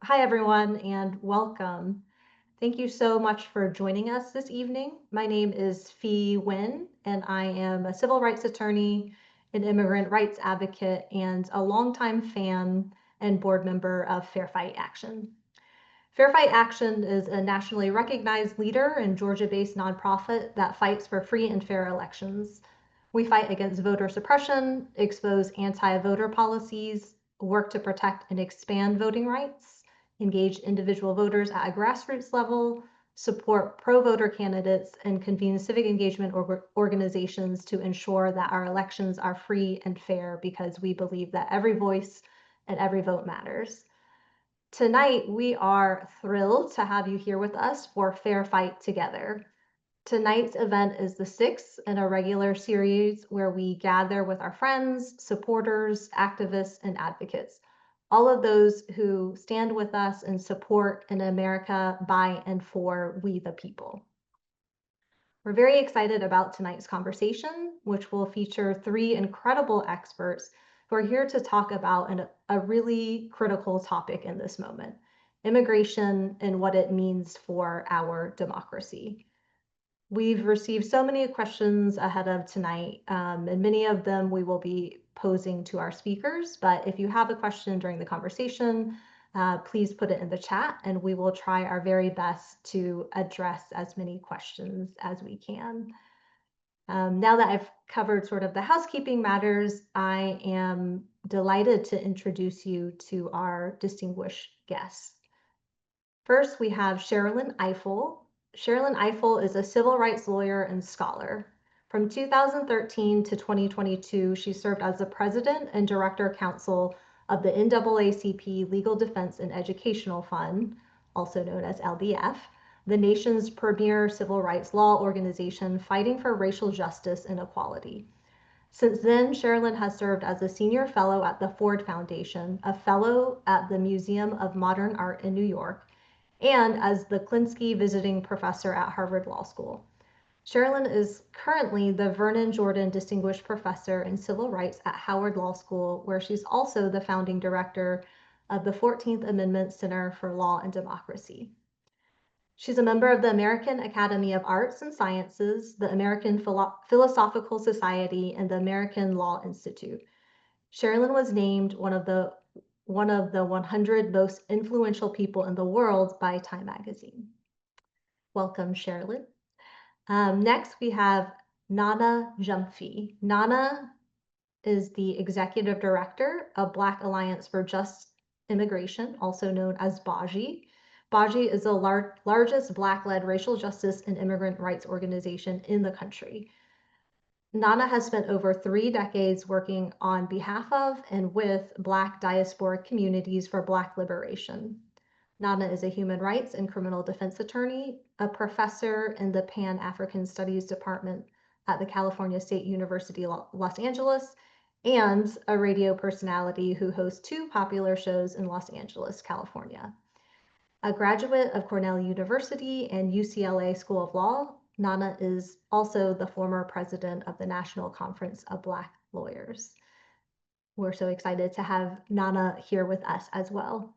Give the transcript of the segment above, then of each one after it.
Hi, everyone, and welcome. Thank you so much for joining us this evening. My name is Phi Nguyen, and I am a civil rights attorney, an immigrant rights advocate, and a longtime fan and board member of Fair Fight Action. Fair Fight Action is a nationally recognized leader and Georgia-based nonprofit that fights for free and fair elections. We fight against voter suppression, expose anti-voter policies, work to protect and expand voting rights, engage individual voters at a grassroots level, support pro-voter candidates, and convene civic engagement organizations to ensure that our elections are free and fair because we believe that every voice and every vote matters. Tonight, we are thrilled to have you here with us for Fair Fight Together. Tonight's event is the sixth in a regular series where we gather with our friends, supporters, activists, and advocates, all of those who stand with us and support an America by and for we the people. We're very excited about tonight's conversation, which will feature three incredible experts who are here to talk about a really critical topic in this moment, immigration and what it means for our democracy. We've received so many questions ahead of tonight, and many of them we will be posing to our speakers. But if you have a question during the conversation, please put it in the chat, and we will try our very best to address as many questions as we can. Now that I've covered sort of the housekeeping matters, I am delighted to introduce you to our distinguished guests. First, we have Sherrilyn Ifill. Sherrilyn Ifill is a civil rights lawyer and scholar. From 2013 to 2022, she served as the president and director counsel of the NAACP Legal Defense and Educational Fund, also known as LDF, the nation's premier civil rights law organization fighting for racial justice and equality. Since then, Sherrilyn has served as a senior fellow at the Ford Foundation, a fellow at the Museum of Modern Art in New York, and as the Klinsky Visiting Professor at Harvard Law School. Sherrilyn is currently the Vernon Jordan Distinguished Professor in Civil Rights at Howard Law School, where she's also the founding director of the 14th Amendment Center for Law and Democracy. She's a member of the American Academy of Arts and Sciences, the American Philosophical Society, and the American Law Institute. Sherrilyn was named one of the 100 most influential people in the world by Time Magazine. Welcome, Sherrilyn. Next, we have Nana Gyamfi. Nana is the executive director of Black Alliance for Just Immigration, also known as BAJI. BAJI is the largest Black-led racial justice and immigrant rights organization in the country. Nana has spent over 3 decades working on behalf of and with Black diasporic communities for Black liberation. Nana is a human rights and criminal defense attorney, a professor in the Pan-African Studies Department at the California State University, Los Angeles, and a radio personality who hosts 2 popular shows in Los Angeles, California. A graduate of Cornell University and UCLA School of Law, Nana is also the former president of the National Conference of Black Lawyers. We're so excited to have Nana here with us as well.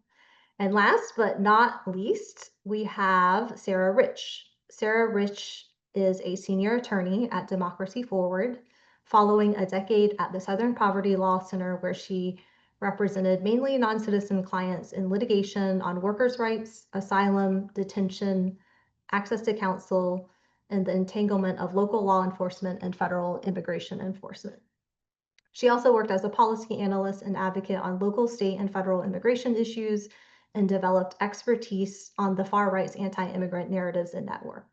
And last but not least, we have Sarah Rich. Sarah Rich is a senior attorney at Democracy Forward, following a decade at the Southern Poverty Law Center, where she represented mainly non-citizen clients in litigation on workers' rights, asylum, detention, access to counsel, and the entanglement of local law enforcement and federal immigration enforcement. She also worked as a policy analyst and advocate on local, state, and federal immigration issues and developed expertise on the far right's anti-immigrant narratives and network.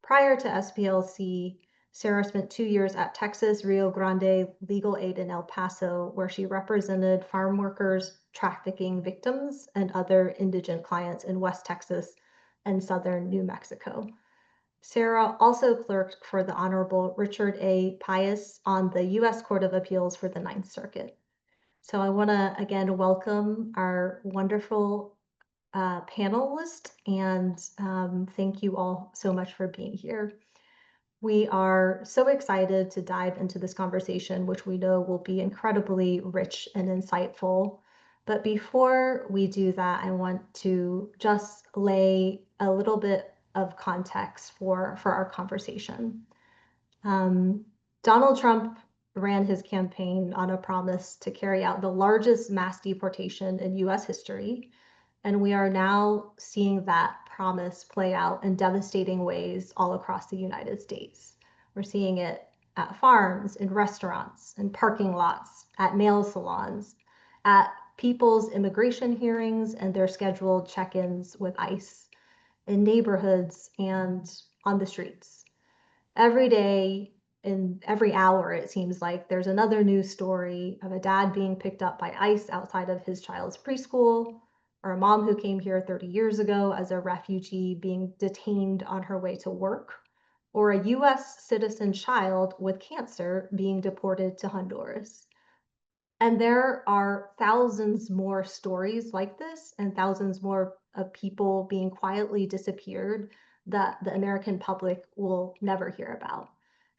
Prior to SPLC, Sarah spent 2 years at Texas Rio Grande Legal Aid in El Paso, where she represented farm workers, trafficking victims, and other indigent clients in West Texas and southern New Mexico. Sarah also clerked for the Honorable Richard A. Pius on the U.S. Court of Appeals for the Ninth Circuit. So I want to again welcome our wonderful panelists and thank you all so much for being here. We are so excited to dive into this conversation, which we know will be incredibly rich and insightful. But before we do that, I want to just lay a little bit of context for our conversation. Um, Donald Trump ran his campaign on a promise to carry out the largest mass deportation in US history. And we are now seeing that promise play out in devastating ways all across the United States. We're seeing it at farms, in restaurants, in parking lots, at nail salons, at people's immigration hearings and their scheduled check-ins with ICE, in neighborhoods and on the streets. Every day, in every hour, it seems like there's another news story of a dad being picked up by ICE outside of his child's preschool, or a mom who came here 30 years ago as a refugee being detained on her way to work, or a US citizen child with cancer being deported to Honduras. And there are thousands more stories like this and thousands more of people being quietly disappeared that the American public will never hear about.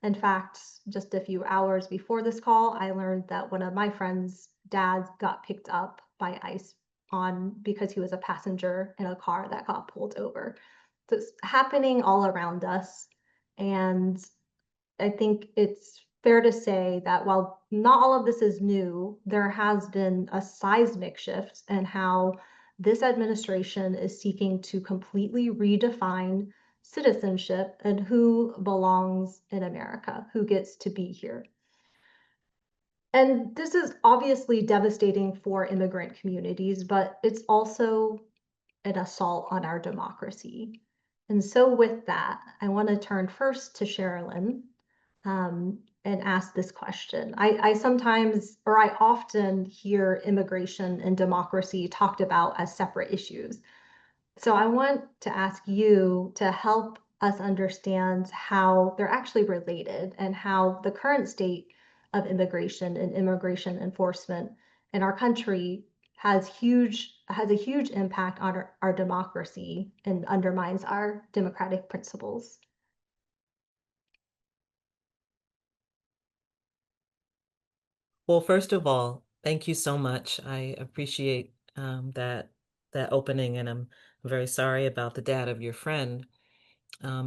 In fact, just a few hours before this call, I learned that one of my friends' dads got picked up by ICE on because he was a passenger in a car that got pulled over. So it's happening all around us. And I think it's fair to say that while not all of this is new, there has been a seismic shift in how this administration is seeking to completely redefine citizenship and who belongs in America, who gets to be here. And this is obviously devastating for immigrant communities, but it's also an assault on our democracy. And so with that, I want to turn first to Sherrilyn and ask this question. I sometimes, or I often hear immigration and democracy talked about as separate issues. So I want to ask you to help us understand how they're actually related and how the current state of immigration and immigration enforcement in our country has a huge impact on our democracy and undermines our democratic principles. Well, first of all, thank you so much. I appreciate that opening, and I'm very sorry about the dad of your friend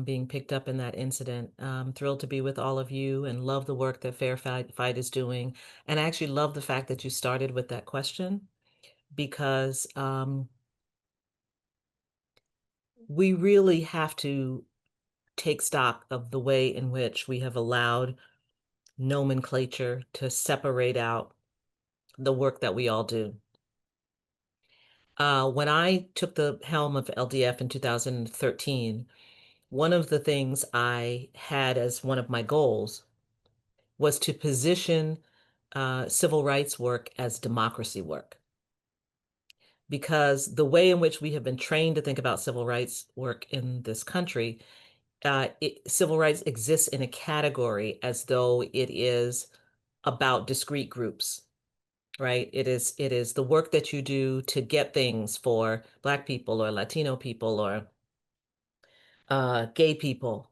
being picked up in that incident. I'm thrilled to be with all of you and love the work that Fair Fight is doing. And I actually love the fact that you started with that question because we really have to take stock of the way in which we have allowed nomenclature to separate out the work that we all do. When I took the helm of LDF in 2013, one of the things I had as one of my goals was to position civil rights work as democracy work. Because the way in which we have been trained to think about civil rights work in this country, civil rights exists in a category as though it is about discrete groups, right? It is the work that you do to get things for Black people or Latino people or gay people.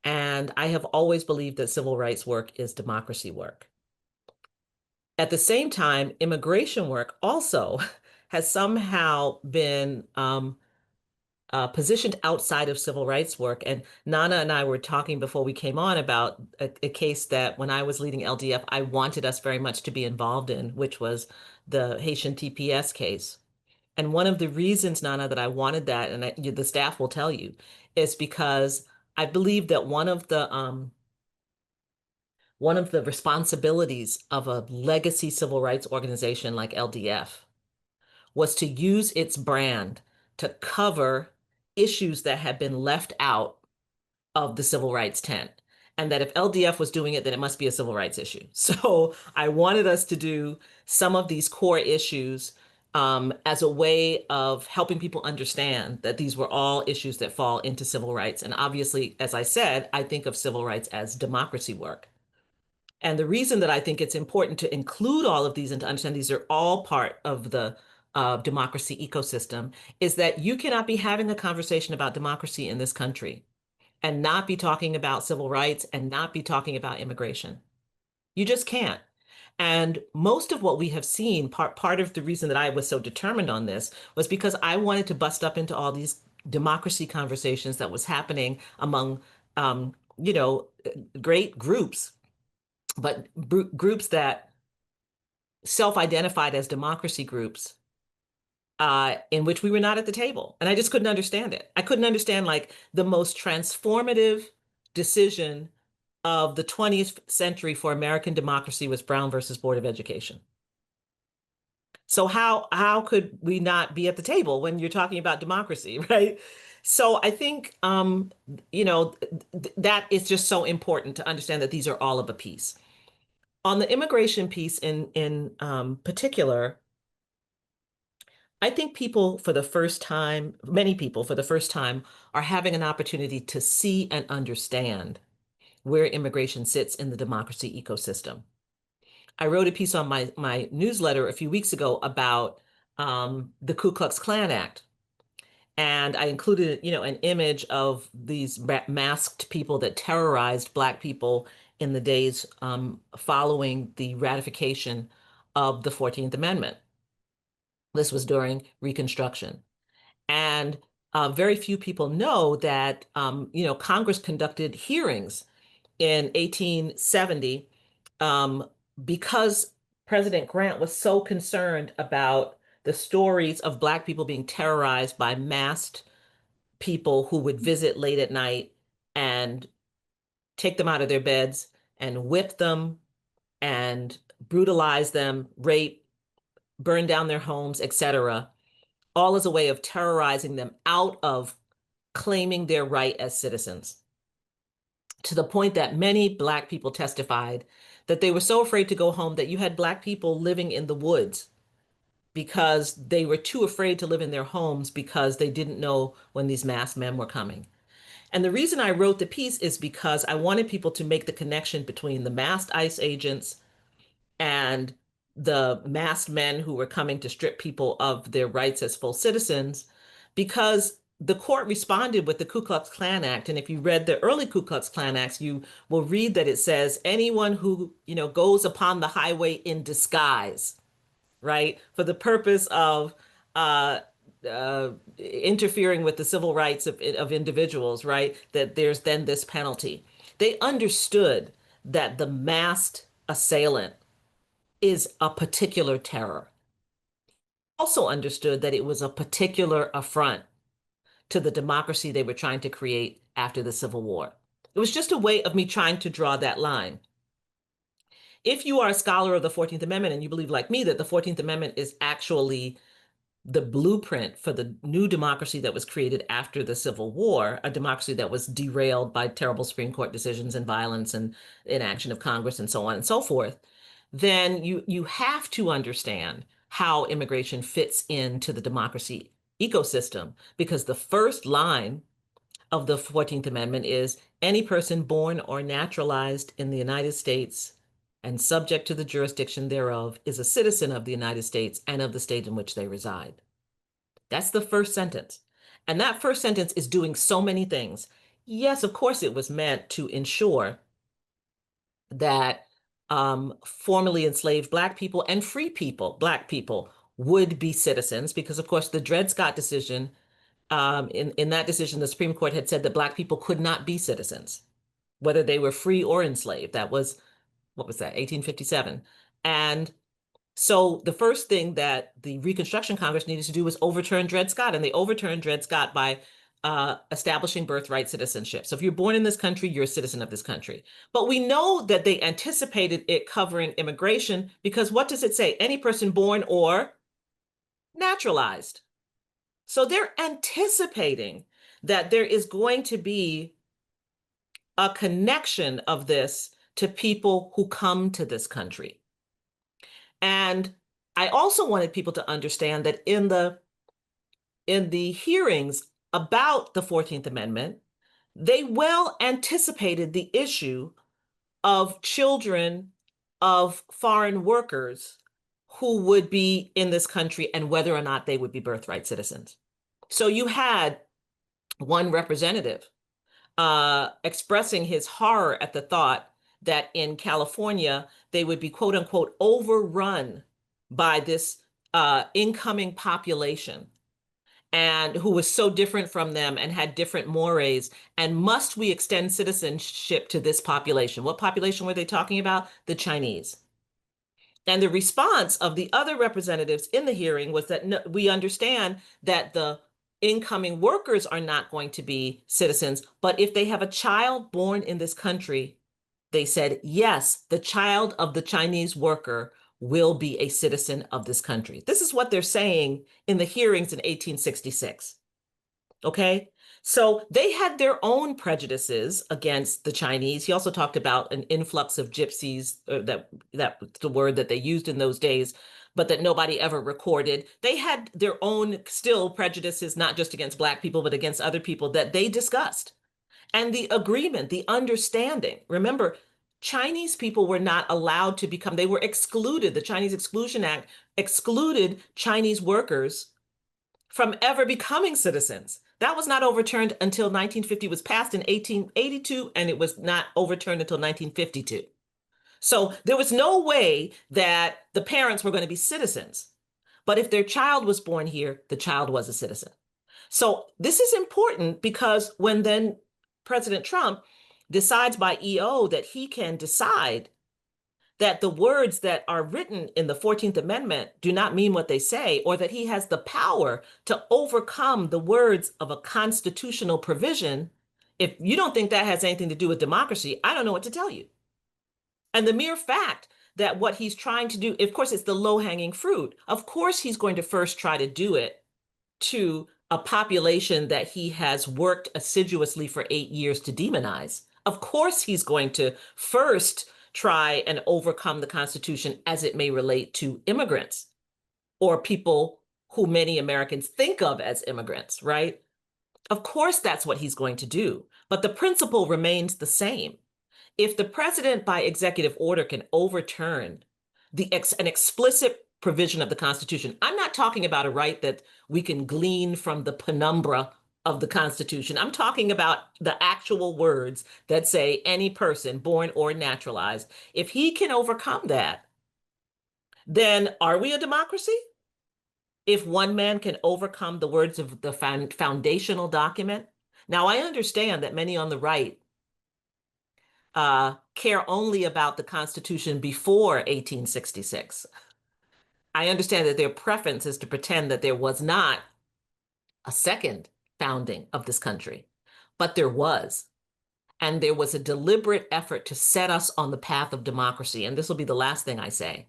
And I have always believed that civil rights work is democracy work. At the same time, immigration work also has somehow been positioned outside of civil rights work. And Nana and I were talking before we came on about a case that when I was leading LDF, I wanted us very much to be involved in, which was the Haitian TPS case. And one of the reasons, Nana, that I wanted that, and the staff will tell you, is because I believe that one of the responsibilities of a legacy civil rights organization like LDF was to use its brand to cover issues that had been left out of the civil rights tent. And that if LDF was doing it, then it must be a civil rights issue. So I wanted us to do some of these core issues as a way of helping people understand that these were all issues that fall into civil rights. And obviously, as I said, I think of civil rights as democracy work. And the reason that I think it's important to include all of these and to understand these are all part of the democracy ecosystem is that you cannot be having a conversation about democracy in this country and not be talking about civil rights and not be talking about immigration. You just can't. And most of what we have seen, part of the reason that I was so determined on this was because I wanted to bust up into all these democracy conversations that was happening among, um, you know, great groups, but groups that self-identified as democracy groups, in which we were not at the table. And I just couldn't understand it. I couldn't understand like the most transformative decision of the 20th century for American democracy was Brown versus Board of Education. So how could we not be at the table when you're talking about democracy, right? So I think that is just so important to understand that these are all of a piece. On the immigration piece in particular, I think people for the first time, many people for the first time, are having an opportunity to see and understand where immigration sits in the democracy ecosystem. I wrote a piece on my newsletter a few weeks ago about the Ku Klux Klan Act. And I included, an image of these masked people that terrorized Black people in the days following the ratification of the 14th Amendment. This was during Reconstruction. And very few people know that, Congress conducted hearings in 1870 um, because President Grant was so concerned about the stories of Black people being terrorized by masked people who would visit late at night and take them out of their beds and whip them and brutalize them, rape, burn down their homes, etc., all as a way of terrorizing them out of claiming their right as citizens, to the point that many Black people testified that they were so afraid to go home that you had Black people living in the woods because they were too afraid to live in their homes because they didn't know when these masked men were coming. And the reason I wrote the piece is because I wanted people to make the connection between the masked ICE agents and the masked men who were coming to strip people of their rights as full citizens, because the court responded with the Ku Klux Klan Act. And if you read the early Ku Klux Klan Acts, you will read that it says anyone who, goes upon the highway in disguise, right, for the purpose of uh, interfering with the civil rights of individuals, right, that there's then this penalty. They understood that the masked assailant is a particular terror. Also understood that it was a particular affront to the democracy they were trying to create after the Civil War. It was just a way of me trying to draw that line. If you are a scholar of the 14th Amendment and you believe, like me, that the 14th Amendment is actually the blueprint for the new democracy that was created after the Civil War, a democracy that was derailed by terrible Supreme Court decisions and violence and inaction of Congress and so on and so forth, then you have to understand how immigration fits into the democracy ecosystem, because the first line of the 14th Amendment is any person born or naturalized in the United States and subject to the jurisdiction thereof is a citizen of the United States and of the state in which they reside. That's the first sentence. And that first sentence is doing so many things. Yes, of course, it was meant to ensure that formerly enslaved Black people and free people, Black people, would be citizens, because, of course, the Dred Scott decision, in that decision, the Supreme Court had said that Black people could not be citizens, whether they were free or enslaved. That was, what was that, 1857. And so the first thing that the Reconstruction Congress needed to do was overturn Dred Scott, and they overturned Dred Scott by establishing birthright citizenship. So if you're born in this country, you're a citizen of this country. But we know that they anticipated it covering immigration, because what does it say? Any person born or naturalized. So they're anticipating that there is going to be a connection of this to people who come to this country. And I also wanted people to understand that in the hearings about the 14th Amendment, they well anticipated the issue of children of foreign workers who would be in this country and whether or not they would be birthright citizens. So you had one representative expressing his horror at the thought that in California, they would be quote unquote overrun by this incoming population and who was so different from them and had different mores. And must we extend citizenship to this population? What population were they talking about? The Chinese. And the response of the other representatives in the hearing was that no, we understand that the incoming workers are not going to be citizens, but if they have a child born in this country, they said, yes, the child of the Chinese worker will be a citizen of this country. This is what they're saying in the hearings in 1866. Okay. So they had their own prejudices against the Chinese. He also talked about an influx of gypsies, that the word that they used in those days, but that nobody ever recorded. They had their own still prejudices, not just against Black people, but against other people that they discussed. And the agreement, the understanding, remember, Chinese people were not allowed to become, they were excluded. The Chinese Exclusion Act excluded Chinese workers from ever becoming citizens. That was not overturned until 1950, was passed in 1882, and it was not overturned until 1952. So there was no way that the parents were going to be citizens. But if their child was born here, the child was a citizen. So this is important because when then President Trump decides by EO that he can decide that the words that are written in the 14th Amendment do not mean what they say, or that he has the power to overcome the words of a constitutional provision, if you don't think that has anything to do with democracy, I don't know what to tell you. And the mere fact that what he's trying to do, of course, it's the low-hanging fruit. Of course, he's going to first try to do it to a population that he has worked assiduously for 8 years to demonize. Of course, he's going to first try and overcome the Constitution as it may relate to immigrants or people who many Americans think of as immigrants, right? Of course, that's what he's going to do. But the principle remains the same. If the president by executive order can overturn an explicit provision of the Constitution, I'm not talking about a right that we can glean from the penumbra of the Constitution. I'm talking about the actual words that say any person born or naturalized. If he can overcome that, then are we a democracy? If one man can overcome the words of the foundational document. Now, I understand that many on the right care only about the Constitution before 1866. I understand that their preference is to pretend that there was not a second founding of this country, but there was. And there was a deliberate effort to set us on the path of democracy. And this will be the last thing I say.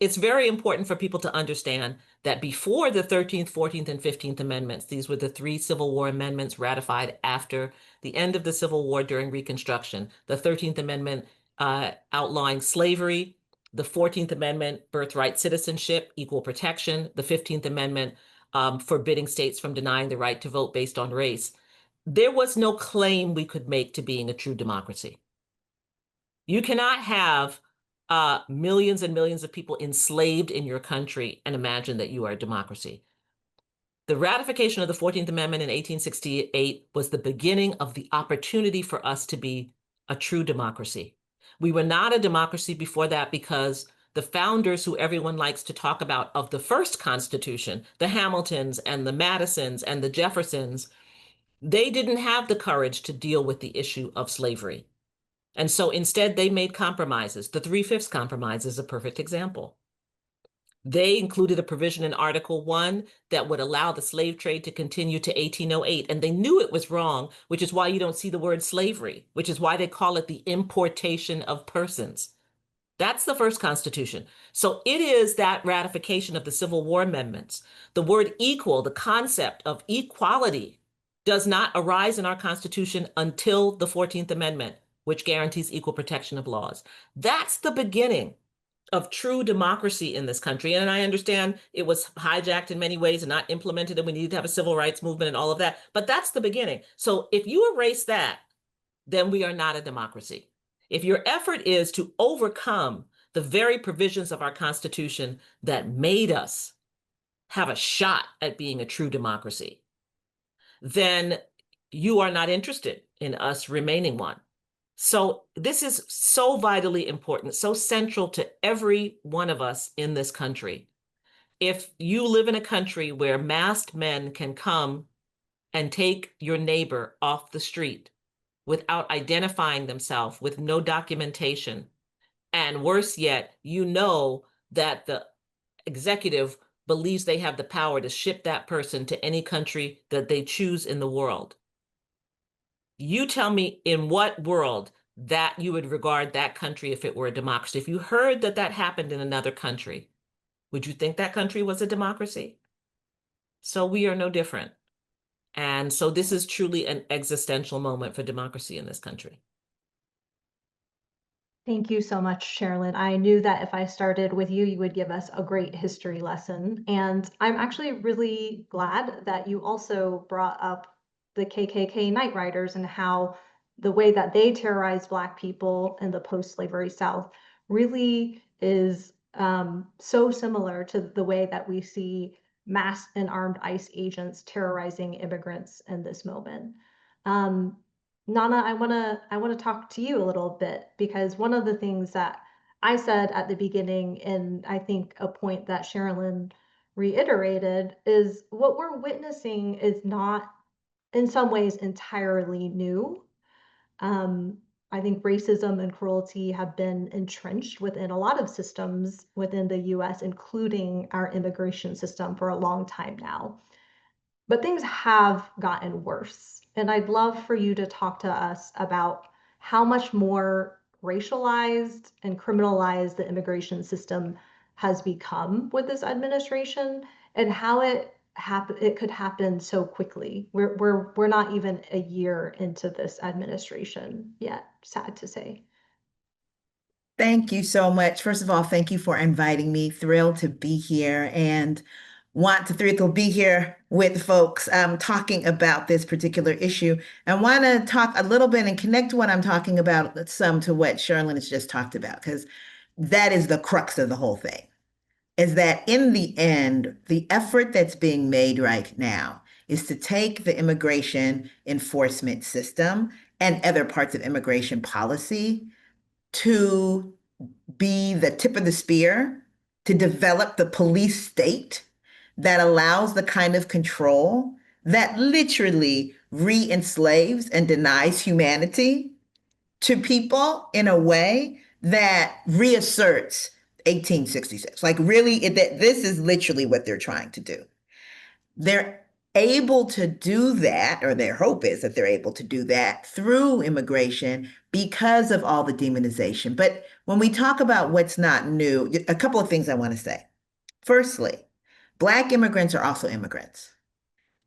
It's very important for people to understand that before the 13th, 14th, and 15th Amendments, these were the three Civil War amendments ratified after the end of the Civil War during Reconstruction. The 13th Amendment outlawing slavery, the 14th Amendment, birthright citizenship, equal protection, the 15th Amendment forbidding states from denying the right to vote based on race. There was no claim we could make to being a true democracy. You cannot have millions and millions of people enslaved in your country and imagine that you are a democracy. The ratification of the 14th Amendment in 1868 was the beginning of the opportunity for us to be a true democracy. We were not a democracy before that because the founders, who everyone likes to talk about, of the first Constitution, the Hamiltons and the Madisons and the Jeffersons, they didn't have the courage to deal with the issue of slavery. And so instead, they made compromises. The Three-Fifths Compromise is a perfect example. They included a provision in Article 1 that would allow the slave trade to continue to 1808. And they knew it was wrong, which is why you don't see the word slavery, which is why they call it the importation of persons. That's the first Constitution. So it is that ratification of the Civil War amendments. The word equal, the concept of equality, does not arise in our Constitution until the 14th Amendment, which guarantees equal protection of laws. That's the beginning of true democracy in this country. And I understand it was hijacked in many ways and not implemented, and we needed to have a civil rights movement and all of that. But that's the beginning. So if you erase that, then we are not a democracy. If your effort is to overcome the very provisions of our Constitution that made us have a shot at being a true democracy, then you are not interested in us remaining one. So this is so vitally important, so central to every one of us in this country. If you live in a country where masked men can come and take your neighbor off the street without identifying themselves, with no documentation, and worse yet, you know that the executive believes they have the power to ship that person to any country that they choose in the world. You tell me in what world that you would regard that country if it were a democracy. If you heard that that happened in another country, would you think that country was a democracy? So we are no different. And so this is truly an existential moment for democracy in this country. Thank you so much, Sherrilyn. I knew that if I started with you, you would give us a great history lesson. And I'm actually really glad that you also brought up the KKK Night Riders and how the way that they terrorized Black people in the post-slavery South really is so similar to the way that we see masked and armed ICE agents terrorizing immigrants in this moment. Um, Nana, I wanna talk to you a little bit because one of the things that I said at the beginning, and I think a point that Sherilyn reiterated, is what we're witnessing is not in some ways entirely new. Um, I think racism and cruelty have been entrenched within a lot of systems within the US, including our immigration system, for a long time now. But things have gotten worse. And I'd love for you to talk to us about how much more racialized and criminalized the immigration system has become with this administration and how it could happen so quickly. We're not even a year into this administration yet, sad to say. Thank you so much. First of all, thank you for inviting me. Thrilled to be here and want to thrilled to be here with folks talking about this particular issue. I want to talk a little bit and connect what I'm talking about some to what Sherrilyn has just talked about, because that is the crux of the whole thing, is that in the end, the effort that's being made right now is to take the immigration enforcement system and other parts of immigration policy to be the tip of the spear, to develop the police state that allows the kind of control that literally re-enslaves and denies humanity to people in a way that reasserts 1866. Like really, this is literally what they're trying to do. They're able to do that, or their hope is that they're able to do that through immigration because of all the demonization. But when we talk about what's not new, a couple of things I want to say. Firstly, Black immigrants are also immigrants.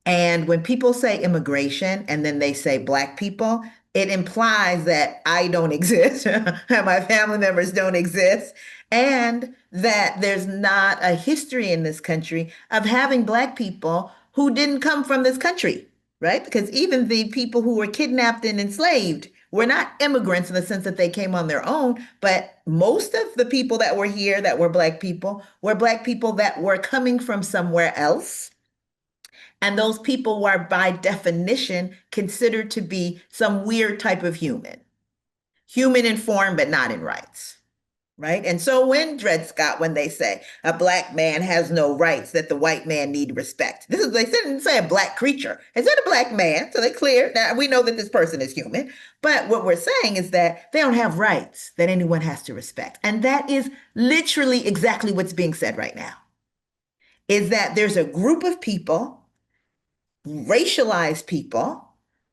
And when people say immigration and then they say Black people, it implies that I don't exist, my family members don't exist, and that there's not a history in this country of having Black people who didn't come from this country, right? Because even the people who were kidnapped and enslaved were not immigrants in the sense that they came on their own, but most of the people that were here that were Black people that were coming from somewhere else, and those people were, by definition, considered to be some weird type of human in form, but not in rights. Right. And so when Dred Scott, when they say a Black man has no rights, that the white man need respect, this is, they didn't say a Black creature. They said a Black man. So they're clear. Now we know that this person is human. But what we're saying is that they don't have rights that anyone has to respect. And that is literally exactly what's being said right now, is that there's a group of people, racialized people,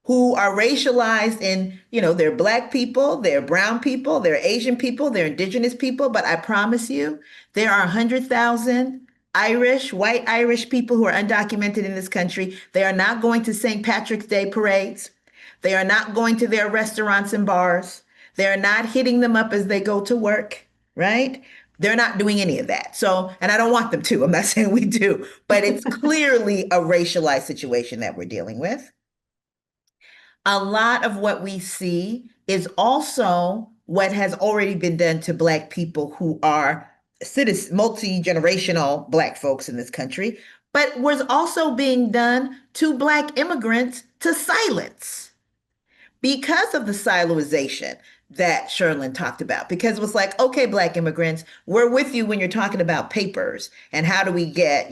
who are racialized in, they're Black people, they're brown people, they're Asian people, they're indigenous people. But I promise you, there are 100,000 white Irish people who are undocumented in this country. They are not going to St. Patrick's Day parades. They are not going to their restaurants and bars. They're not hitting them up as they go to work, right? They're not doing any of that. So, and I don't want them to. I'm not saying we do, but it's clearly a racialized situation that we're dealing with. A lot of what we see is also what has already been done to Black people who are multi-generational Black folks in this country, but was also being done to Black immigrants to silence. because of the siloization that Sherrilyn talked about, because it was like, okay, Black immigrants, we're with you when you're talking about papers and how do we get,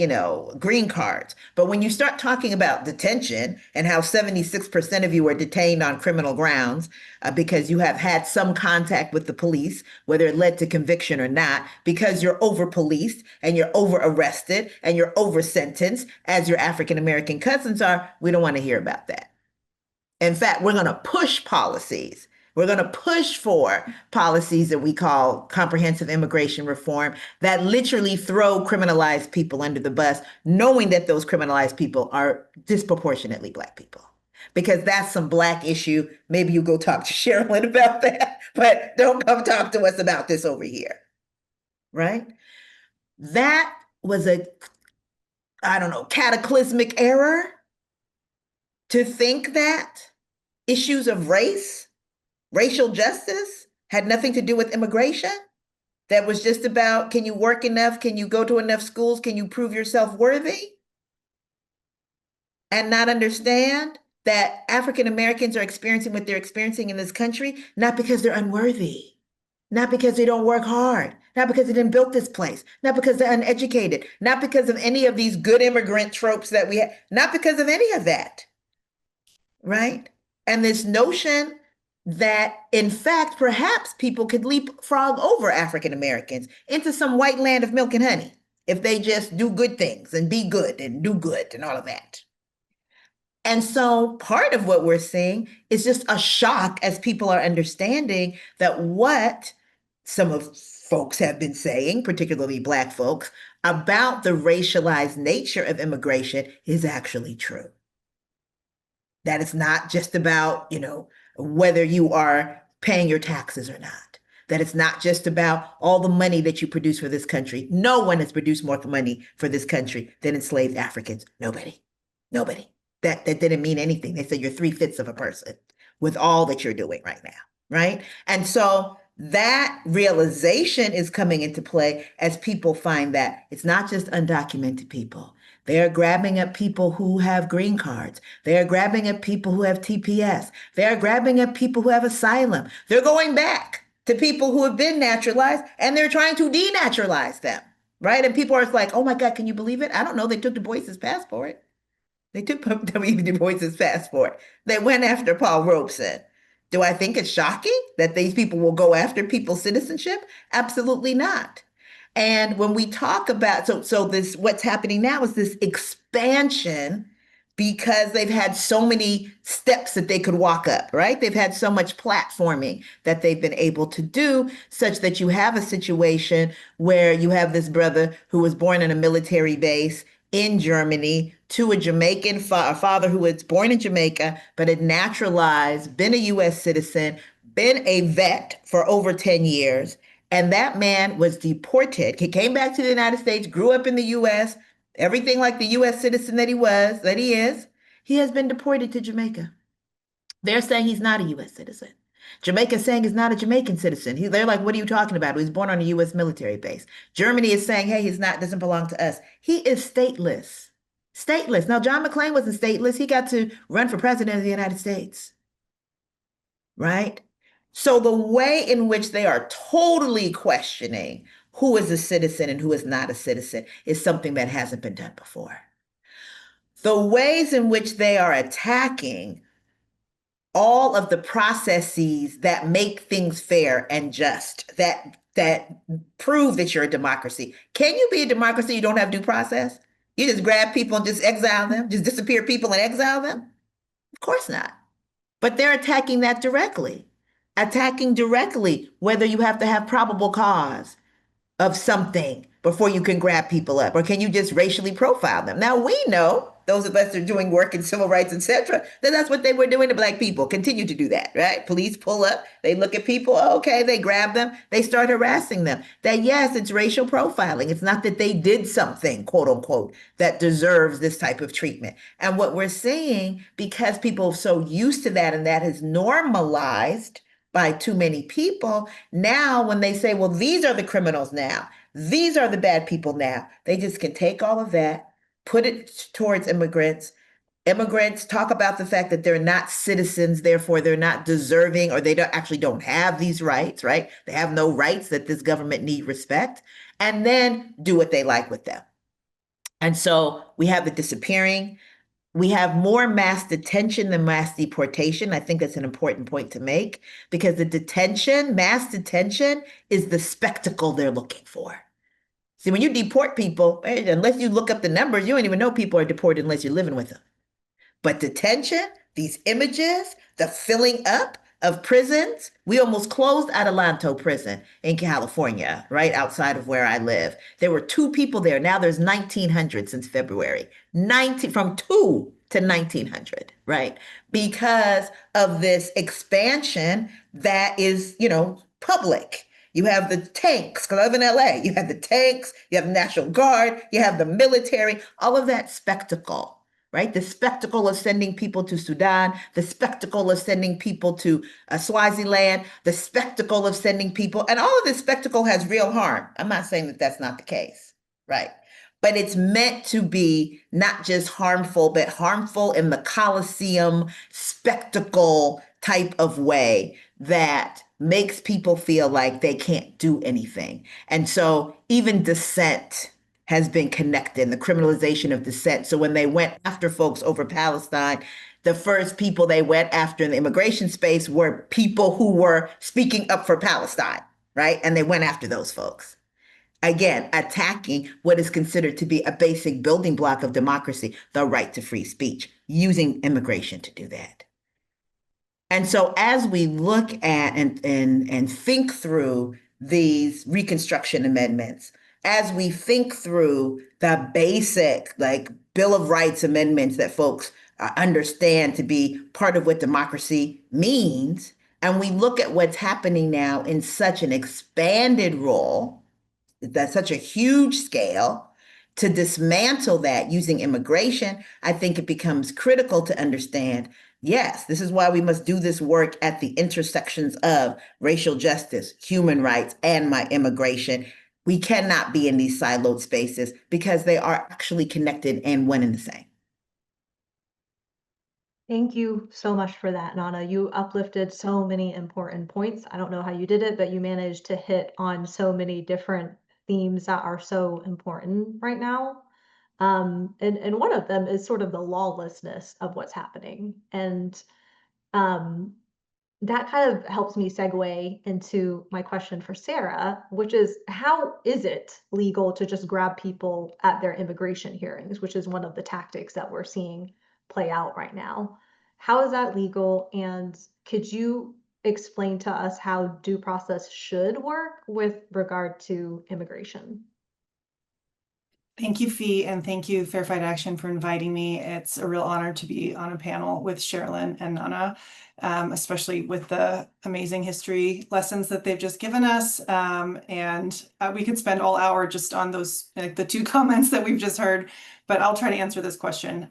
green cards. But when you start talking about detention and how 76% of you are detained on criminal grounds because you have had some contact with the police, whether it led to conviction or not, because you're over policed and you're over arrested and you're over sentenced, as your African American cousins are, we don't want to hear about that. In fact, we're going to push policies. We're going to push for policies that we call comprehensive immigration reform that literally throw criminalized people under the bus, knowing that those criminalized people are disproportionately Black people. Because that's some Black issue. Maybe you go talk to Sherrilyn about that, but don't come talk to us about this over here. Right? That was a, I don't know, cataclysmic error to think that issues of race, racial justice had nothing to do with immigration. That was just about, can you work enough? Can you go to enough schools? Can you prove yourself worthy? And not understand that African Americans are experiencing what they're experiencing in this country, not because they're unworthy, not because they don't work hard, not because they didn't build this place, not because they're uneducated, not because of any of these good immigrant tropes that we have, not because of any of that. Right? And this notion that, in fact, perhaps people could leapfrog over African Americans into some white land of milk and honey if they just do good things and be good and do good and all of that. And so part of what we're seeing is just a shock as people are understanding that what some of folks have been saying, particularly Black folks, about the racialized nature of immigration is actually true. That it's not just about, whether you are paying your taxes or not. That it's not just about all the money that you produce for this country. No one has produced more money for this country than enslaved Africans. Nobody. That didn't mean anything. They said you're 3/5 of a person with all that you're doing right now, right? And so that realization is coming into play as people find that it's not just undocumented people. They're grabbing up people who have green cards. They're grabbing up people who have TPS. They're grabbing up people who have asylum. They're going back to people who have been naturalized and they're trying to denaturalize them, right? And people are like, oh my God, can you believe it? I don't know. They took Du Bois's passport. They took W. Du Bois's passport. They went after Paul Robeson. Do I think it's shocking that these people will go after people's citizenship? Absolutely not. And when we talk about, so this, what's happening now is this expansion because they've had so many steps that they could walk up, right? They've had so much platforming that they've been able to do, such that you have a situation where you have this brother who was born in a military base in Germany to a Jamaican father who was born in Jamaica, but had naturalized, been a US citizen, been a vet for over 10 years. And that man was deported. He came back to the United States, grew up in the US, everything like the US citizen that he is. He has been deported to Jamaica. They're saying he's not a US citizen. Jamaica's saying he's not a Jamaican citizen. They're like, what are you talking about? He was born on a US military base. Germany is saying, hey, doesn't belong to us. He is stateless. Stateless. Now, John McClain wasn't stateless. He got to run for president of the United States. Right? So the way in which they are totally questioning who is a citizen and who is not a citizen is something that hasn't been done before. The ways in which they are attacking all of the processes that make things fair and just, that prove that you're a democracy. Can you be a democracy you don't have due process? You just grab people and just exile them, just disappear people and exile them? Of course not. But they're attacking that directly. Attacking directly whether you have to have probable cause of something before you can grab people up, or can you just racially profile them? Now we know, those of us that are doing work in civil rights, etc., that that's what they were doing to Black people. Continue to do that, right? Police pull up, they look at people, okay, they grab them, they start harassing them. That yes, it's racial profiling. It's not that they did something, quote unquote, that deserves this type of treatment. And what we're seeing, because people are so used to that and that has normalized by too many people, now when they say, well, these are the criminals now, these are the bad people now, they just can take all of that, put it towards immigrants, Immigrants talk about the fact that they're not citizens, therefore they're not deserving, or they don't have these rights, right? They have no rights that this government need respect, and then do what they like with them. And so we have the disappearing. We have more mass detention than mass deportation. I think that's an important point to make because the detention, mass detention, is the spectacle they're looking for. See, when you deport people, unless you look up the numbers, you don't even know people are deported unless you're living with them. But detention, these images, the filling up of prisons. We almost closed Adelanto prison in California, right outside of where I live. There were 2 people there. Now there's 1,900 since February. 19 from 2 to 1,900, right? Because of this expansion that is, public. You have the tanks, because I live in LA. You have the tanks, you have the National Guard, you have the military, all of that spectacle, right? The spectacle of sending people to Sudan, the spectacle of sending people to Swaziland, the spectacle of sending people, and all of this spectacle has real harm. I'm not saying that that's not the case, right? But it's meant to be not just harmful, but harmful in the Colosseum spectacle type of way that makes people feel like they can't do anything. And so even dissent has been connected, the criminalization of dissent. So when they went after folks over Palestine, the first people they went after in the immigration space were people who were speaking up for Palestine, right? And they went after those folks. Again, attacking what is considered to be a basic building block of democracy, the right to free speech, using immigration to do that. And so as we look at and think through these Reconstruction amendments, as we think through the basic like Bill of Rights amendments that folks understand to be part of what democracy means, and we look at what's happening now in such an expanded role, that's such a huge scale, to dismantle that using immigration, I think it becomes critical to understand, yes, this is why we must do this work at the intersections of racial justice, human rights, and my immigration. We cannot be in these siloed spaces because they are actually connected and one and the same. Thank you so much for that, Nana. You uplifted so many important points. I don't know how you did it, but you managed to hit on so many different themes that are so important right now. And one of them is sort of the lawlessness of what's happening. And um, that kind of helps me segue into my question for Sarah, which is how is it legal to just grab people at their immigration hearings, which is one of the tactics that we're seeing play out right now? How is that legal? And could you explain to us how due process should work with regard to immigration? Thank you, Fee, and thank you, Fair Fight Action, for inviting me. It's a real honor to be on a panel with Sherrilyn and Nana, especially with the amazing history lessons that they've just given us. And we could spend all hour just on those, like the 2 comments that we've just heard, but I'll try to answer this question.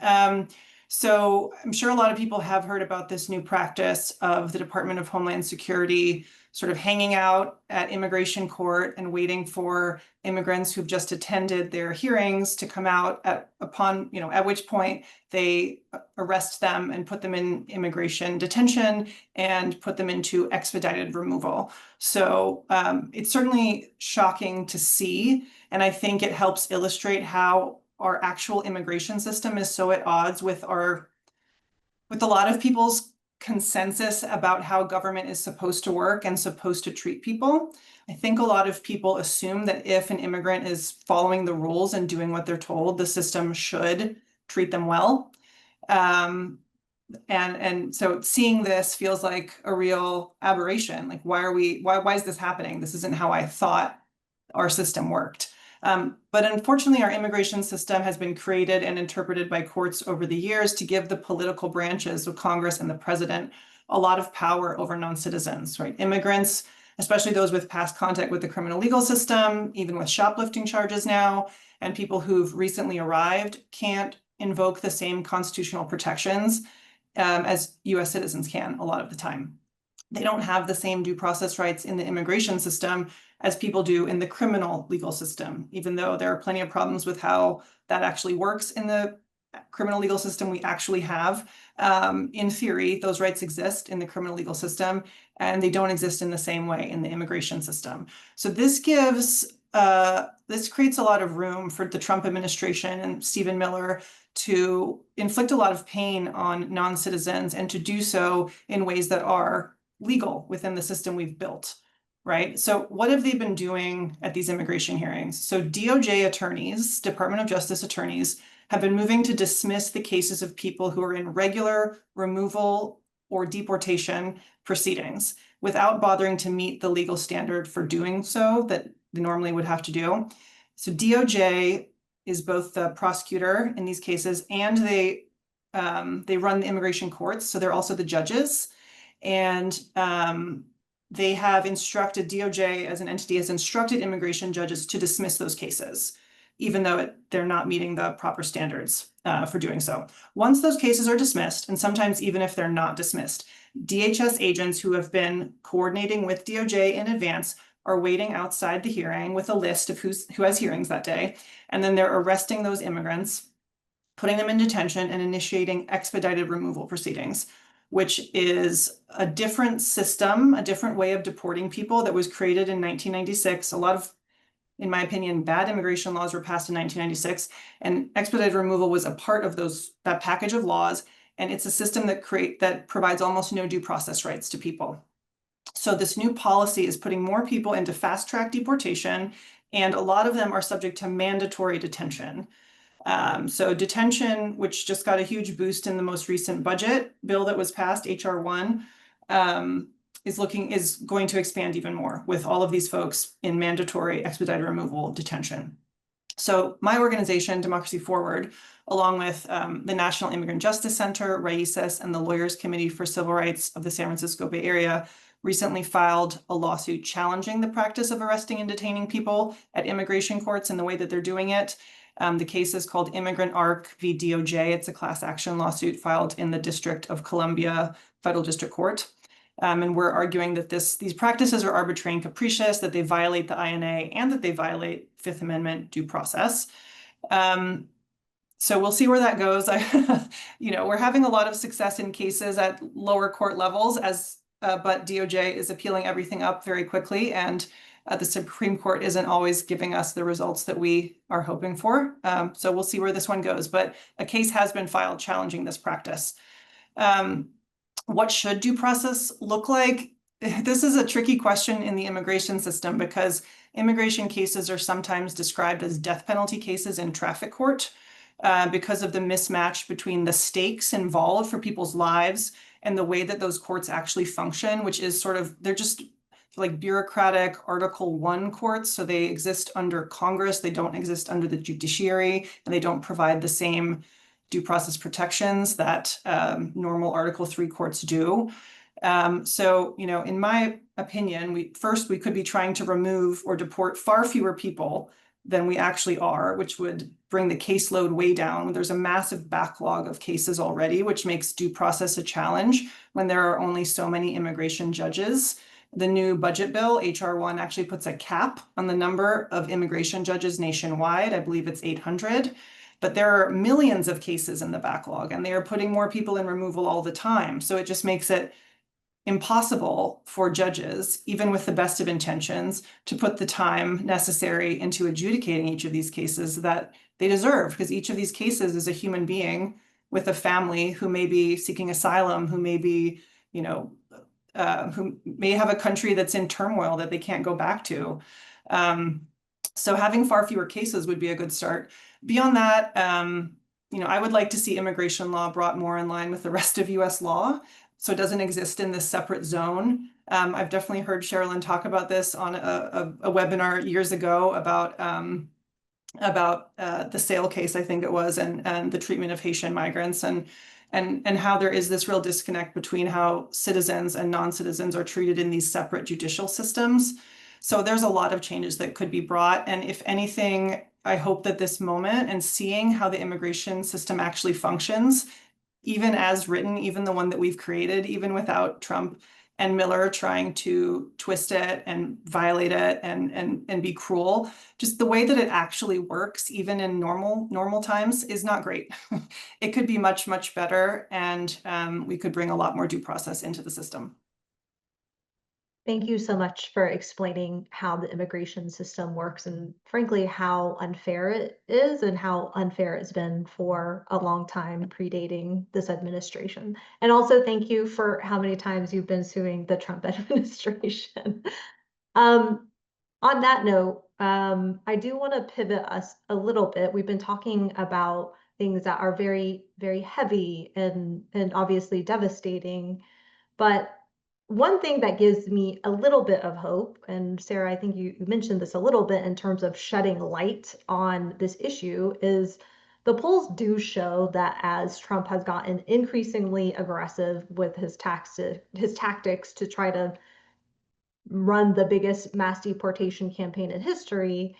So I'm sure a lot of people have heard about this new practice of the Department of Homeland Security sort of hanging out at immigration court and waiting for immigrants who've just attended their hearings to come out at which point they arrest them and put them in immigration detention and put them into expedited removal. So it's certainly shocking to see. And I think it helps illustrate how our actual immigration system is so at odds with a lot of people's consensus about how government is supposed to work and supposed to treat people. I think a lot of people assume that if an immigrant is following the rules and doing what they're told, the system should treat them well. And so seeing this feels like a real aberration. Like, why is this happening? This isn't how I thought our system worked. But unfortunately, our immigration system has been created and interpreted by courts over the years to give the political branches of Congress and the president a lot of power over non-citizens, right? Immigrants, especially those with past contact with the criminal legal system, even with shoplifting charges now, and people who've recently arrived can't invoke the same constitutional protections as US citizens can a lot of the time. They don't have the same due process rights in the immigration system as people do in the criminal legal system, even though there are plenty of problems with how that actually works in the criminal legal system we actually have. In theory, those rights exist in the criminal legal system, and they don't exist in the same way in the immigration system. So this creates a lot of room for the Trump administration and Stephen Miller to inflict a lot of pain on non-citizens, and to do so in ways that are legal within the system we've built, right? So what have they been doing at these immigration hearings? So DOJ attorneys, Department of Justice attorneys, have been moving to dismiss the cases of people who are in regular removal or deportation proceedings without bothering to meet the legal standard for doing so that they normally would have to do. So DOJ is both the prosecutor in these cases, and they run the immigration courts, so they're also the judges. And they have instructed, DOJ as an entity has instructed immigration judges to dismiss those cases, even though they're not meeting the proper standards for doing so. Once those cases are dismissed, and sometimes even if they're not dismissed, DHS agents who have been coordinating with DOJ in advance are waiting outside the hearing with a list of who has hearings that day. And then they're arresting those immigrants, putting them in detention, and initiating expedited removal proceedings, which is a different system, a different way of deporting people that was created in 1996. A lot of, in my opinion, bad immigration laws were passed in 1996, and expedited removal was a part of that package of laws. And it's a system that provides almost no due process rights to people. So this new policy is putting more people into fast track deportation, and a lot of them are subject to mandatory detention. So detention, which just got a huge boost in the most recent budget bill that was passed, HR 1, is going to expand even more with all of these folks in mandatory expedited removal detention. So my organization, Democracy Forward, along with the National Immigrant Justice Center, RAICES, and the Lawyers Committee for Civil Rights of the San Francisco Bay Area, recently filed a lawsuit challenging the practice of arresting and detaining people at immigration courts and the way that they're doing it. The case is called Immigrant Arc v. DOJ. It's a class action lawsuit filed in the District of Columbia Federal District Court. And we're arguing that these practices are arbitrary and capricious, that they violate the INA, and that they violate Fifth Amendment due process. So we'll see where that goes. We're having a lot of success in cases at lower court levels, but DOJ is appealing everything up very quickly, and the Supreme Court isn't always giving us the results that we are hoping for. So we'll see where this one goes, but a case has been filed challenging this practice. What should due process look like? This is a tricky question in the immigration system, because immigration cases are sometimes described as death penalty cases in traffic court because of the mismatch between the stakes involved for people's lives and the way that those courts actually function, which is they're just like bureaucratic Article 1 courts. So they exist under Congress, they don't exist under the judiciary, and they don't provide the same due process protections that normal Article 3 courts do. So, in my opinion, we could be trying to remove or deport far fewer people than we actually are, which would bring the caseload way down. There's a massive backlog of cases already, which makes due process a challenge when there are only so many immigration judges. The new budget bill, HR 1, actually puts a cap on the number of immigration judges nationwide. I believe it's 800. But there are millions of cases in the backlog, and they are putting more people in removal all the time. So it just makes it impossible for judges, even with the best of intentions, to put the time necessary into adjudicating each of these cases that they deserve, because each of these cases is a human being with a family who may be seeking asylum, who may be, who may have a country that's in turmoil that they can't go back to. So having far fewer cases would be a good start. Beyond that, I would like to see immigration law brought more in line with the rest of US law, so it doesn't exist in this separate zone. I've definitely heard Sherrilyn talk about this on a webinar years ago about the Sale case, I think it was, and the treatment of Haitian migrants, and how there is this real disconnect between how citizens and non-citizens are treated in these separate judicial systems. So there's a lot of changes that could be brought. And if anything, I hope that this moment and seeing how the immigration system actually functions, even as written, even the one that we've created, even without Trump, and Miller trying to twist it and violate it and be cruel. Just the way that it actually works, even in normal times, is not great. It could be much, much better, and we could bring a lot more due process into the system. Thank you so much for explaining how the immigration system works and frankly how unfair it is and how unfair it's been for a long time predating this administration. And also thank you for how many times you've been suing the Trump administration. Um, on that note, I do want to pivot us a little bit. We've been talking about things that are very, very heavy and obviously devastating. But one thing that gives me a little bit of hope, and Sarah, I think you mentioned this a little bit in terms of shedding light on this issue, is the polls do show that as Trump has gotten increasingly aggressive with his tactics to try to run the biggest mass deportation campaign in history,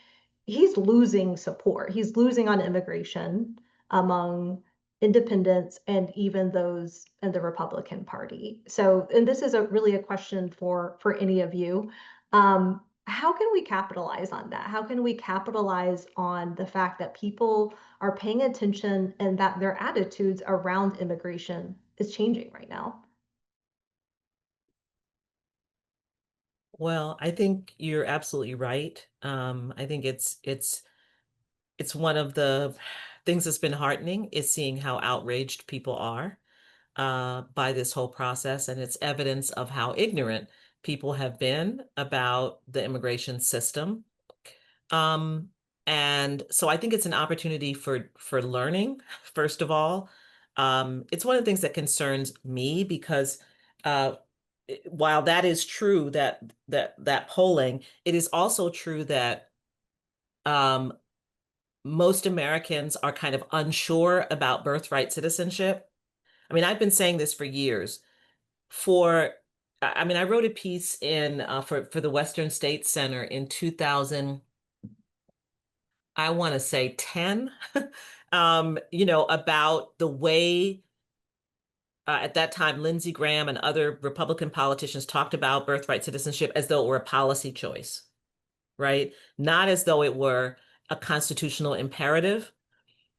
he's losing support. He's losing on immigration among independents and even those in the Republican Party. So, and this is really a question for any of you. How can we capitalize on that? How can we capitalize on the fact that people are paying attention and that their attitudes around immigration is changing right now? Well, I think you're absolutely right. I think it's one of the things that's been heartening is seeing how outraged people are by this whole process, and it's evidence of how ignorant people have been about the immigration system. Um, and so I think it's an opportunity for learning, first of all. It's one of the things that concerns me because while that is true that polling, it is also true that um, most Americans are kind of unsure about birthright citizenship. I mean, I've been saying this for years. I wrote a piece in for the Western States Center in 2000, I want to say 10, about the way at that time Lindsey Graham and other Republican politicians talked about birthright citizenship as though it were a policy choice, right? Not as though it were a constitutional imperative.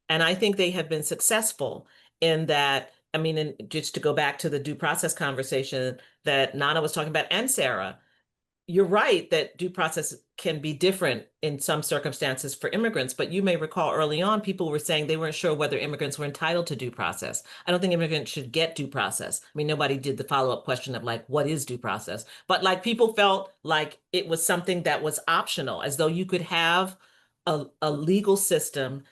And I think they have been successful in that. I mean, and just to go back to the due process conversation that Nana was talking about and Sarah, you're right that due process can be different in some circumstances for immigrants, but you may recall early on, people were saying they weren't sure whether immigrants were entitled to due process. I don't think immigrants should get due process. I mean, nobody did the follow-up question of like, what is due process? But like people felt like it was something that was optional, as though you could have a legal system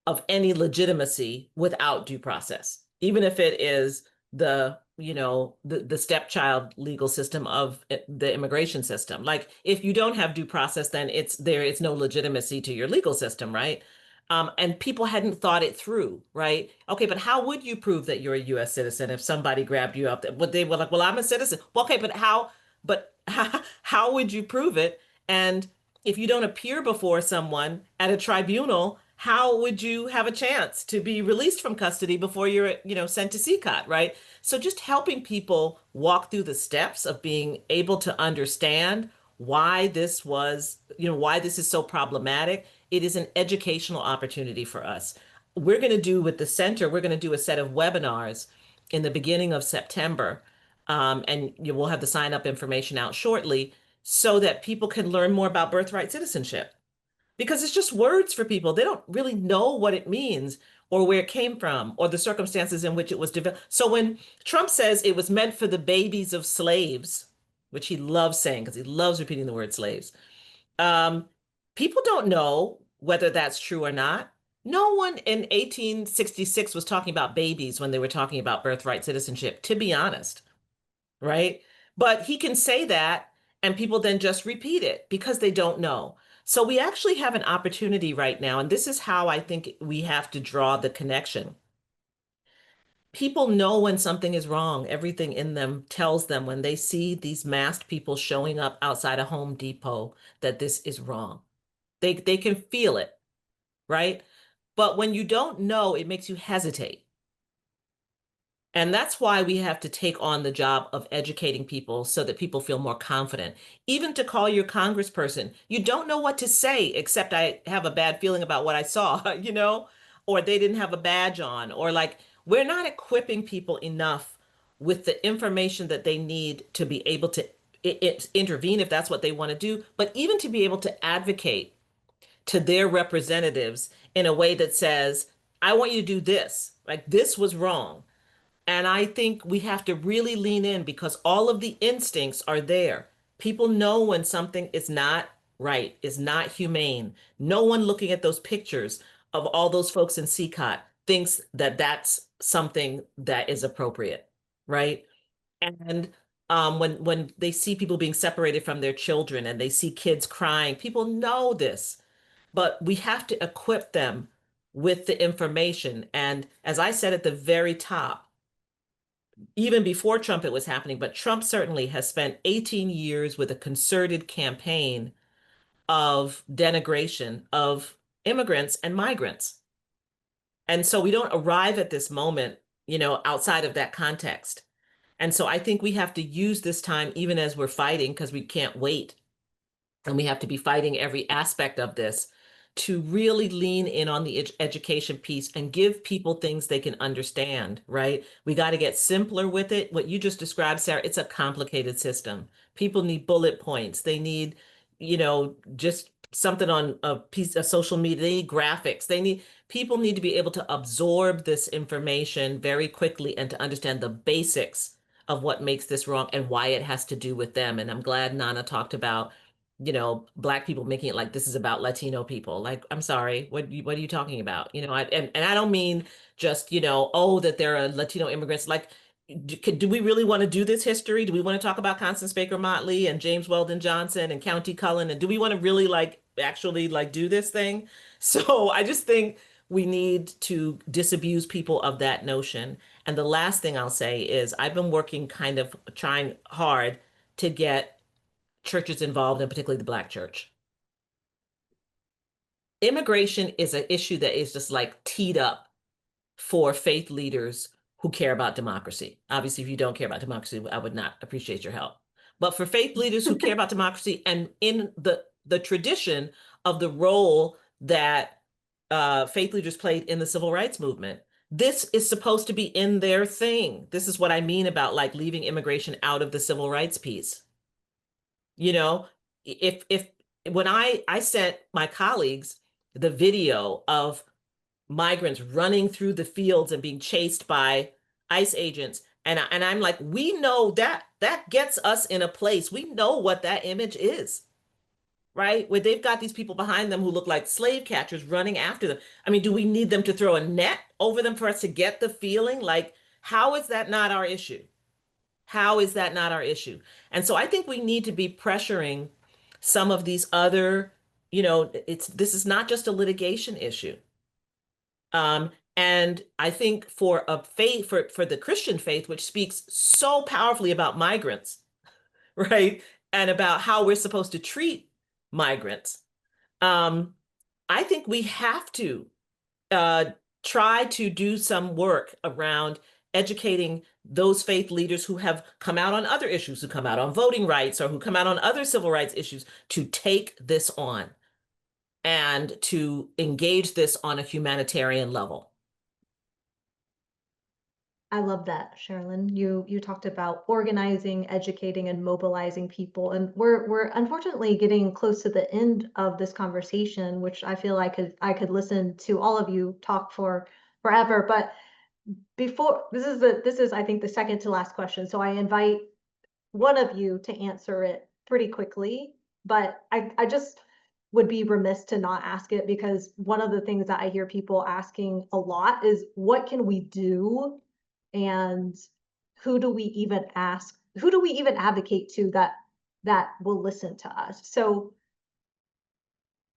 of any legitimacy without due process, even if it is the stepchild legal system of the immigration system. Like if you don't have due process, then it's no legitimacy to your legal system, right? And people hadn't thought it through, right? Okay, but how would you prove that you're a U.S. citizen if somebody grabbed you up? Would they were like, well, I'm a citizen. Well, okay, but how? But how would you prove it? And if you don't appear before someone at a tribunal, how would you have a chance to be released from custody before you're, sent to CCOT, right? So just helping people walk through the steps of being able to understand why why this is so problematic. It is an educational opportunity for us. We're going to do with the center, we're going to do a set of webinars in the beginning of September. And we'll have the sign up information out shortly so that people can learn more about birthright citizenship because it's just words for people. They don't really know what it means or where it came from or the circumstances in which it was developed. So when Trump says it was meant for the babies of slaves, which he loves saying because he loves repeating the word slaves, um, people don't know whether that's true or not. No one in 1866 was talking about babies when they were talking about birthright citizenship, to be honest, right? But he can say that and people then just repeat it because they don't know. So we actually have an opportunity right now, and this is how I think we have to draw the connection. People know when something is wrong. Everything in them tells them when they see these masked people showing up outside a Home Depot that this is wrong. They can feel it, right? But when you don't know, it makes you hesitate. And that's why we have to take on the job of educating people so that people feel more confident. Even to call your congressperson, you don't know what to say, except I have a bad feeling about what I saw, or they didn't have a badge on, or like we're not equipping people enough with the information that they need to be able to intervene if that's what they want to do, but even to be able to advocate to their representatives in a way that says, I want you to do this, like this was wrong. And I think we have to really lean in because all of the instincts are there. People know when something is not right, is not humane. No one looking at those pictures of all those folks in CCOT thinks that that's something that is appropriate, right? And when they see people being separated from their children and they see kids crying, people know this, but we have to equip them with the information. And as I said at the very top, even before Trump, it was happening, but Trump certainly has spent 18 years with a concerted campaign of denigration of immigrants and migrants. And so we don't arrive at this moment, outside of that context. And so I think we have to use this time, even as we're fighting, because we can't wait. And we have to be fighting every aspect of this to really lean in on the education piece and give people things they can understand, right? We got to get simpler with it. What you just described, Sarah, it's a complicated system. People need bullet points. They need, just something on a piece of social media. They need graphics. People need to be able to absorb this information very quickly and to understand the basics of what makes this wrong and why it has to do with them. And I'm glad Nana talked about Black people making it like this is about Latino people. Like, I'm sorry, what are you talking about? And I don't mean just, oh, that there are Latino immigrants. Like, do we really want to do this history? Do we want to talk about Constance Baker Motley and James Weldon Johnson and County Cullen? And do we want to really actually do this thing? So I just think we need to disabuse people of that notion. And the last thing I'll say is I've been working kind of trying hard to get churches involved, and particularly the Black church. Immigration is an issue that is just teed up for faith leaders who care about democracy. Obviously, if you don't care about democracy, I would not appreciate your help. But for faith leaders who care about democracy and in the tradition of the role that faith leaders played in the civil rights movement, this is supposed to be in their thing. This is what I mean about leaving immigration out of the civil rights piece. If when I sent my colleagues the video of migrants running through the fields and being chased by ICE agents, and I'm like, we know that gets us in a place. We know what that image is, right? Where they've got these people behind them who look like slave catchers running after them. I mean, do we need them to throw a net over them for us to get the feeling? How is that not our issue? How is that not our issue? And so I think we need to be pressuring some of these other, this is not just a litigation issue. And I think for a faith, for the Christian faith, which speaks so powerfully about migrants, right? And about how we're supposed to treat migrants. I think we have to try to do some work around educating those faith leaders who have come out on other issues, who come out on voting rights or who come out on other civil rights issues, to take this on and to engage this on a humanitarian level. I love that, Sherrilyn. You talked about organizing, educating, and mobilizing people, and we're unfortunately getting close to the end of this conversation, which I feel I could listen to all of you talk for forever. But before this is I think the second to last question, so I invite one of you to answer it pretty quickly. But I just would be remiss to not ask it, because one of the things that I hear people asking a lot is, what can we do? And who do we even ask? Who do we even advocate to that will listen to us? So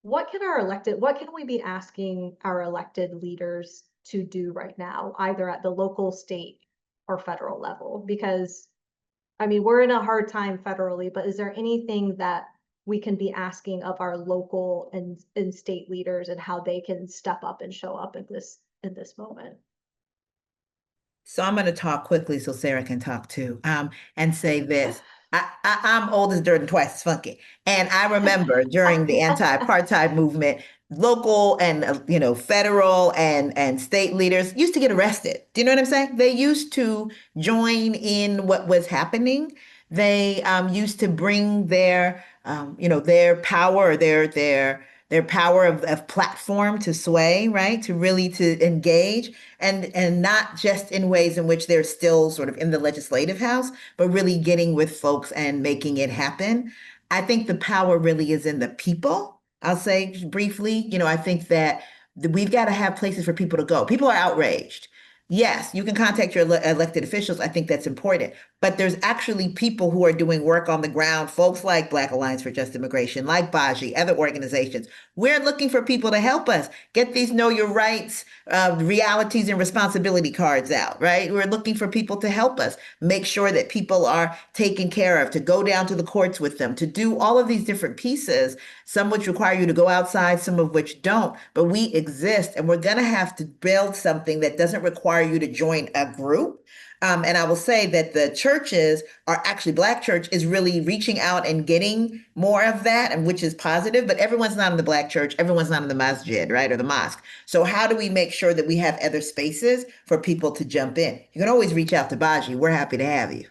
what can we be asking our elected leaders to do right now, either at the local, state, or federal level? Because I mean, we're in a hard time federally, but is there anything that we can be asking of our local and state leaders, and how they can step up and show up in this moment? So I'm going to talk quickly so Sarah can talk too, and say this. I'm old as dirt and twice as funky. And I remember during the anti-apartheid movement, local and federal and state leaders used to get arrested. Do you know what I'm saying? They used to join in what was happening. They used to bring their power, their power of platform to sway, right? To really to engage and not just in ways in which they're still sort of in the legislative house, but really getting with folks and making it happen. I think the power really is in the people. I'll say briefly, I think that we've got to have places for people to go. People are outraged. Yes, you can contact your elected officials. I think that's important. But there's actually people who are doing work on the ground, folks like Black Alliance for Just Immigration, like Baji, other organizations. We're looking for people to help us get these Know Your Rights, realities and responsibility cards out, right? We're looking for people to help us make sure that people are taken care of, to go down to the courts with them, to do all of these different pieces, some which require you to go outside, some of which don't. But we exist, and we're going to have to build something that doesn't require you to join a group. And I will say that the churches are actually, Black church is really reaching out and getting more of that, and which is positive, but everyone's not in the Black church. Everyone's not in the masjid, right? Or the mosque. So how do we make sure that we have other spaces for people to jump in? You can always reach out to Baji. We're happy to have you.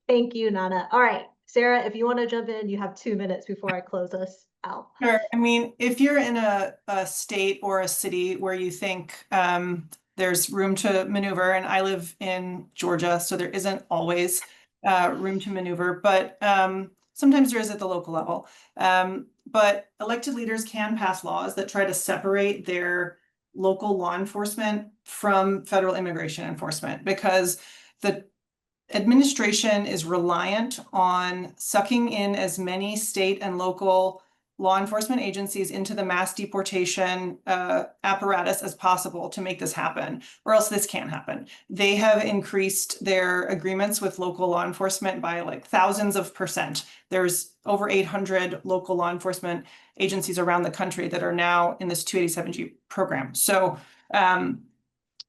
Thank you, Nana. All right, Sarah, if you want to jump in, you have 2 minutes before I close us out. Sure. I mean, if you're in a state or a city where you think there's room to maneuver, and I live in Georgia, so there isn't always room to maneuver, but sometimes there is at the local level. But elected leaders can pass laws that try to separate their local law enforcement from federal immigration enforcement, because the administration is reliant on sucking in as many state and local law enforcement agencies into the mass deportation apparatus as possible to make this happen, or else this can't happen. They have increased their agreements with local law enforcement by like thousands of percent. There's over 800 local law enforcement agencies around the country that are now in this 287G program. So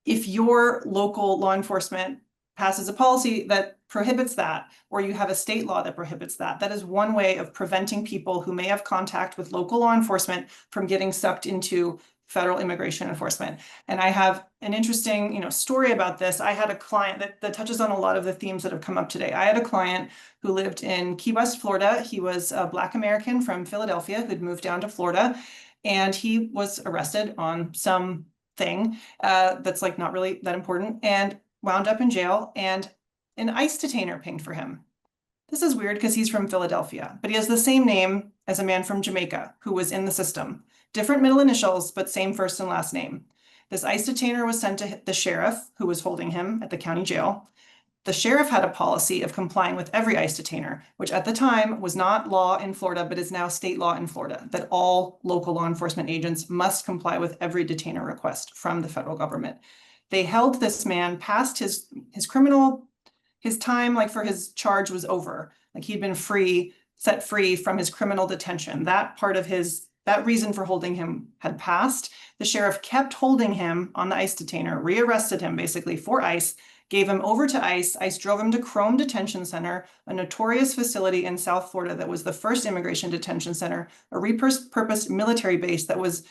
if your local law enforcement passes a policy that prohibits that, or you have a state law that prohibits that, that is one way of preventing people who may have contact with local law enforcement from getting sucked into federal immigration enforcement. And I have an interesting, story about this. I had a client that touches on a lot of the themes that have come up today. I had a client who lived in Key West, Florida. He was a Black American from Philadelphia who'd moved down to Florida, and he was arrested on some thing that's like not really that important, and wound up in jail, and an ICE detainer pinged for him. This is weird because he's from Philadelphia, but he has the same name as a man from Jamaica who was in the system. Different middle initials, but same first and last name. This ICE detainer was sent to the sheriff who was holding him at the county jail. The sheriff had a policy of complying with every ICE detainer, which at the time was not law in Florida, but is now state law in Florida, that all local law enforcement agents must comply with every detainer request from the federal government. They held this man past his time, like for his charge was over. Like he'd been set free from his criminal detention. That part of that reason for holding him had passed. The sheriff kept holding him on the ICE detainer, rearrested him basically for ICE, gave him over to ICE. ICE drove him to Crome Detention Center, a notorious facility in South Florida that was the first immigration detention center, a repurposed military base that was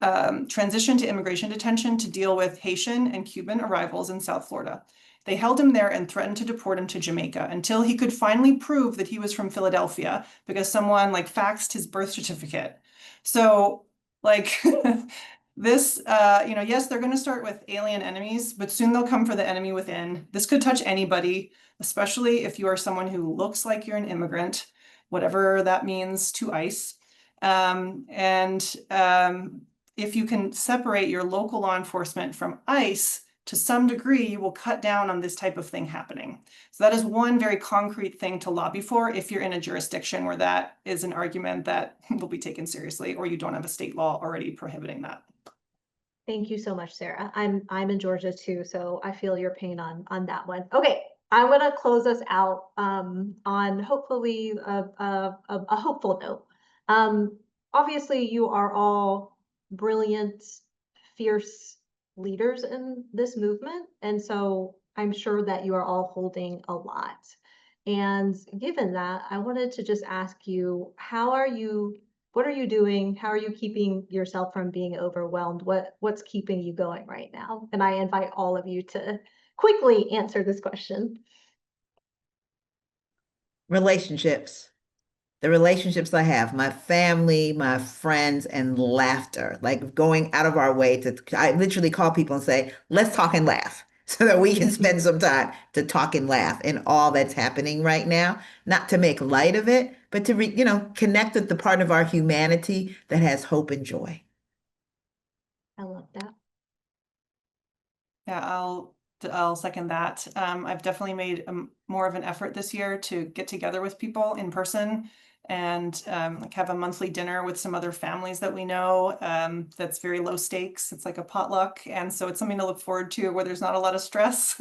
transitioned to immigration detention to deal with Haitian and Cuban arrivals in South Florida. They held him there and threatened to deport him to Jamaica until he could finally prove that he was from Philadelphia because someone faxed his birth certificate. So this, yes, they're going to start with alien enemies, but soon they'll come for the enemy within. This could touch anybody, especially if you are someone who looks like you're an immigrant, whatever that means to ICE. If you can separate your local law enforcement from ICE, to some degree, you will cut down on this type of thing happening. So that is one very concrete thing to lobby for if you're in a jurisdiction where that is an argument that will be taken seriously, or you don't have a state law already prohibiting that. Thank you so much, Sarah. I'm in Georgia too, so I feel your pain on that one. Okay, I'm gonna close us out on hopefully a hopeful note. Obviously, you are all brilliant, fierce leaders in this movement. And so I'm sure that you are all holding a lot. And given that, I wanted to just ask you, what are you doing? How are you keeping yourself from being overwhelmed? What's keeping you going right now? And I invite all of you to quickly answer this question. Relationships. The relationships I have, my family, my friends, and laughter, like going out of our way I literally call people and say, let's talk and laugh so that we can spend some time to talk and laugh in all that's happening right now, not to make light of it, but to, connect with the part of our humanity that has hope and joy. I love that. Yeah, I'll second that. I've definitely made more of an effort this year to get together with people in person and like have a monthly dinner with some other families that we know. That's very low stakes. It's like a potluck, and so it's something to look forward to where there's not a lot of stress,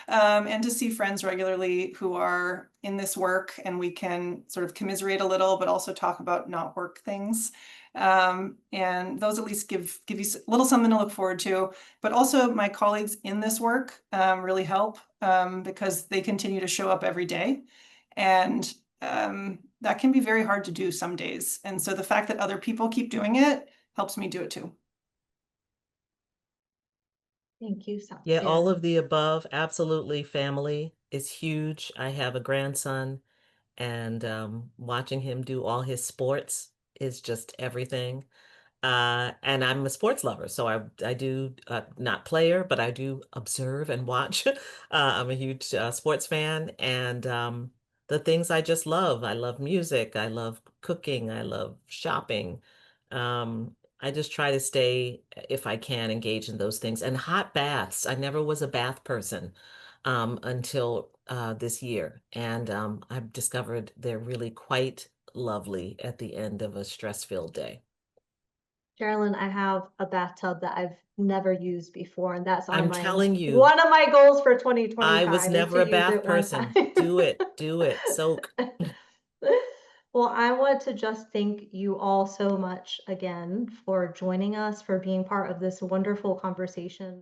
and to see friends regularly who are in this work, and we can sort of commiserate a little, but also talk about not work things. And those at least give you a little something to look forward to. But also my colleagues in this work really help because they continue to show up every day. And that can be very hard to do some days. And so the fact that other people keep doing it helps me do it too. Thank you, Yeah, all Sarah. of the above. Absolutely. Family is huge. I have a grandson, and watching him do all his sports is just everything. And I'm a sports lover, so I do not player, but I do observe and watch. I'm a huge sports fan, and the things I just love. I love music. I love cooking. I love shopping. I just try to stay, if I can, engage in those things. And hot baths. I never was a bath person until this year, and I've discovered they're really quite lovely at the end of a stress-filled day. Sherrilyn, I have a bathtub that I've never used before, and that's on I'm my telling you, one of my goals for I was 2025 is never to a use bath it one time. person. Do it, do it, soak. Well, I want to just thank you all so much again for joining us, for being part of this wonderful conversation.